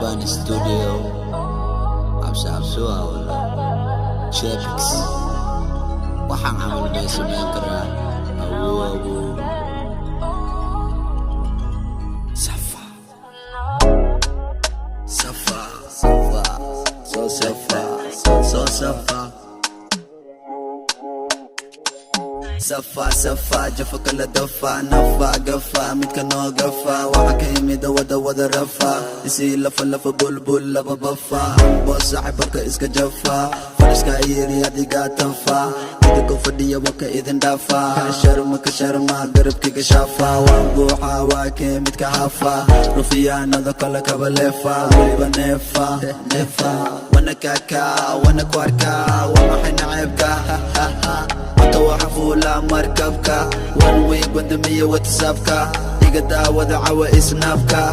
Urban Studio عبسوها ولا شابكس waxaan camal bay sameyn karaa awow safa safa jafa kala dafa nafa gafa mid ka noo gafa waxa ka yimid wada rafa isi lafa bulbul laba bafa boos saaxiibka iska jafa fariska yiri adiga tafa idinku fadhiya waka idin dhafa ka sharma garabkiga shafa waan buuxa waa ka mid ka hafa rufiyaanada kala kaba lefa waliba nefa wana kaka wana kwarka wama xinaybka وحفولا مركبكا وانوي قدمية واتسابكا إيقادا ودعوة إسنابكا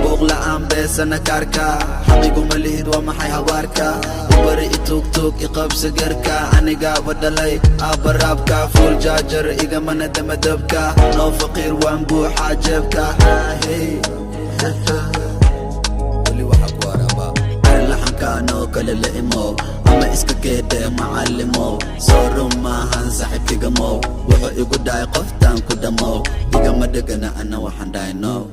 بوغلا أمبيسانا كاركا حقيقو مليد ومحي هواركا وبري توك توك إقاب سقركا أنيقا بدلي أبرابكا فول جاجر إيقا من دمدبكا نو فقير وانبو حاجبكا ولي وحق ورابا اللحن كانو كل لئمو أما إسكا كيدي معلمو صورو ماهان صاحبتي قمو وحو إيقو داي قفتان كدمو إيقا مدقنا أنا وحن داينو